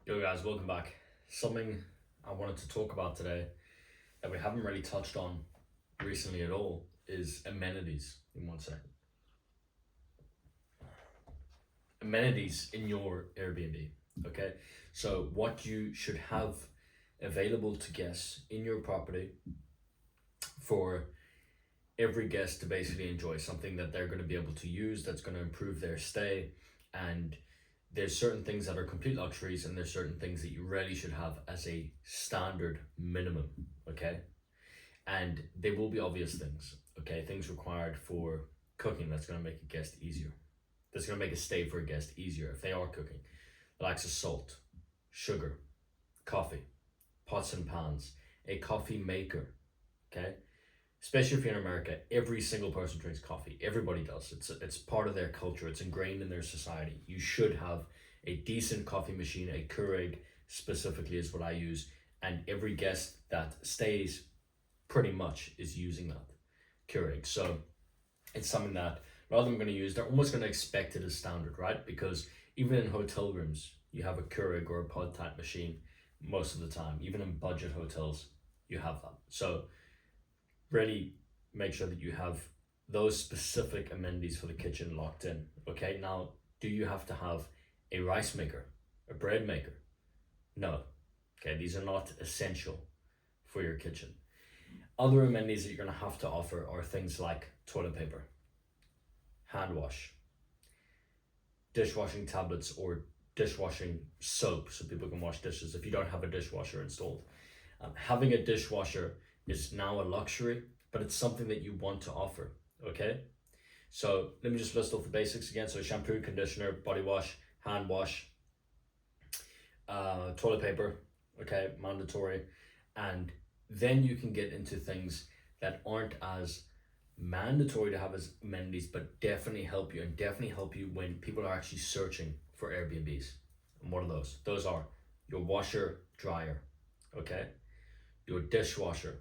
Yo guys, welcome back. Something I wanted to talk about today that we haven't really touched on recently at all is amenities. In 1 second. Amenities in your Airbnb. Okay, so what you should have available to guests in your property for every guest to basically enjoy something that they're going to be able to use that's going to improve their stay. And there's certain things that are complete luxuries, and there's certain things that you really should have as a standard minimum. Okay, and they will be obvious things. Okay, things required for cooking that's going to make a guest easier, that's going to make a stay for a guest easier if they are cooking. The likes of salt, sugar, coffee, pots and pans, a coffee maker. Okay, especially if you're in America, every single person drinks coffee. Everybody does. It's part of their culture. It's ingrained in their society. You should have a decent coffee machine. A Keurig specifically is what I use, and every guest that stays pretty much is using that Keurig. So it's something that rather than going to use, they're almost going to expect it as standard, right? Because even in hotel rooms, you have a Keurig or a pod type machine most of the time. Even in budget hotels, you have that. So really make sure that you have those specific amenities for the kitchen locked in. Okay, now do you have to have a rice maker, a bread maker? No. Okay, these are not essential for your kitchen. Other amenities that you're going to have to offer are things like toilet paper, hand wash, dishwashing tablets, or dishwashing soap so people can wash dishes if you don't have a dishwasher installed. Having a dishwasher is now a luxury, but it's something that you want to offer. Okay, so let me just list off the basics again. So shampoo, conditioner, body wash, hand wash, toilet paper, okay, mandatory. And then you can get into things that aren't as mandatory to have as amenities, but definitely help you, and definitely help you when people are actually searching for Airbnbs. And what are those? Those are your washer, dryer, okay, your dishwasher.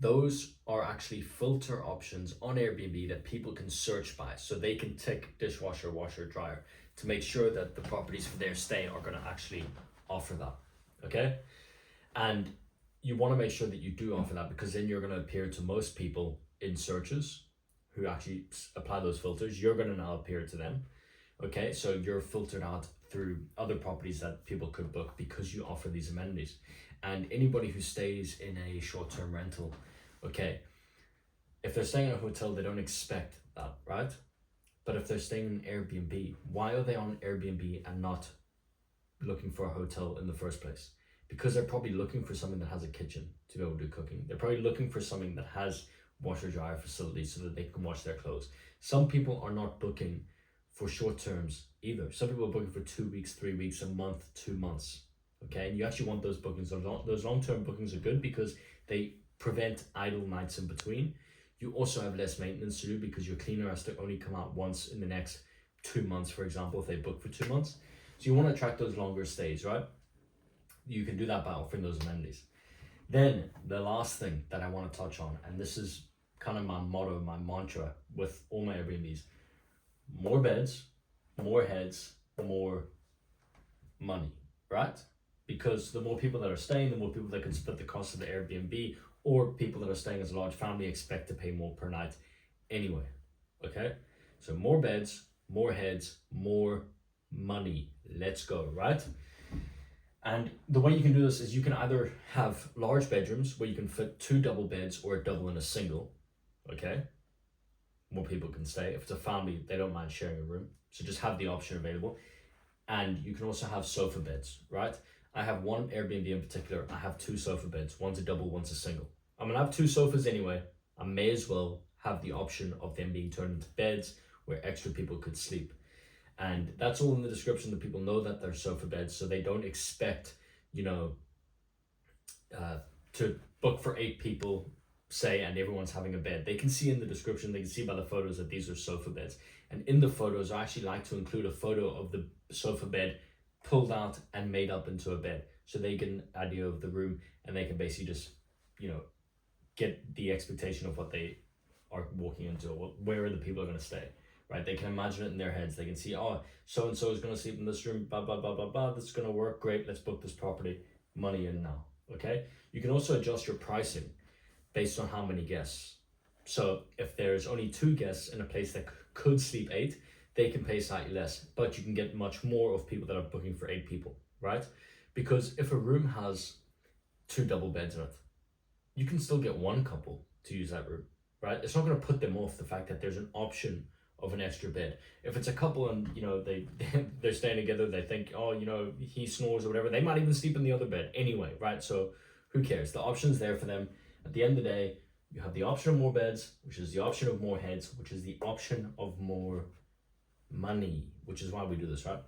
Those are actually filter options on Airbnb that people can search by, so they can tick dishwasher, washer, dryer to make sure that the properties for their stay are going to actually offer that. Okay, and you want to make sure that you do offer that, because then you're going to appear to most people in searches who actually apply those filters. You're going to now appear to them. Okay, so you're filtered out through other properties that people could book because you offer these amenities. And anybody who stays in a short-term rental, okay, if they're staying in a hotel, they don't expect that, right? But if they're staying in Airbnb, why are they on Airbnb and not looking for a hotel in the first place? Because they're probably looking for something that has a kitchen to be able to do cooking. They're probably looking for something that has washer dryer facilities so that they can wash their clothes. Some people are not booking for short terms either. Some people are booking for 2 weeks, 3 weeks, a month, 2 months. Okay, and you actually want those bookings. Those long-term bookings are good because they prevent idle nights in between. You also have less maintenance to do because your cleaner has to only come out once in the next 2 months, for example, if they book for 2 months. So you want to attract those longer stays, right? You can do that by offering those amenities. Then the last thing that I want to touch on, and this is kind of my motto, my mantra with all my Airbnbs: more beds, more heads, more money, right? Because the more people that are staying, the more people that can split the cost of the Airbnb, or people that are staying as a large family expect to pay more per night anyway. Okay, so more beds, more heads, more money. Let's go, right? And the way you can do this is you can either have large bedrooms where you can fit 2 double beds, or a double and a single. Okay, more people can stay. If it's a family, they don't mind sharing a room, so just have the option available. And you can also have sofa beds, right? I have one Airbnb in particular. I have 2 sofa beds. One's a double, one's a single. I'm gonna have 2 sofas anyway. I may as well have the option of them being turned into beds where extra people could sleep. And that's all in the description, that people know that they're sofa beds, so they don't expect, to book for 8 people, say, and everyone's having a bed. They can see in the description, they can see by the photos that these are sofa beds. And in the photos, I actually like to include a photo of the sofa bed pulled out and made up into a bed, so they get an idea of the room, and they can basically just, get the expectation of what they are walking into, or where the people are going to stay. right? They can imagine it in their heads. They can see, oh, so and so is going to sleep in this room, blah blah blah blah blah. This is going to work great. Let's book this property. Money in now. Okay. You can also adjust your pricing based on how many guests. So if there's only 2 guests in a place that could sleep 8, they can pay slightly less, but you can get much more of people that are booking for 8 people, right? Because if a room has 2 double beds in it, you can still get 1 couple to use that room, right? It's not going to put them off the fact that there's an option of an extra bed. If it's a couple and they're staying together, they think, oh, he snores or whatever, they might even sleep in the other bed anyway, right? So who cares? The option's there for them. At the end of the day, you have the option of more beds, which is the option of more heads, which is the option of more money, which is why we do this, right?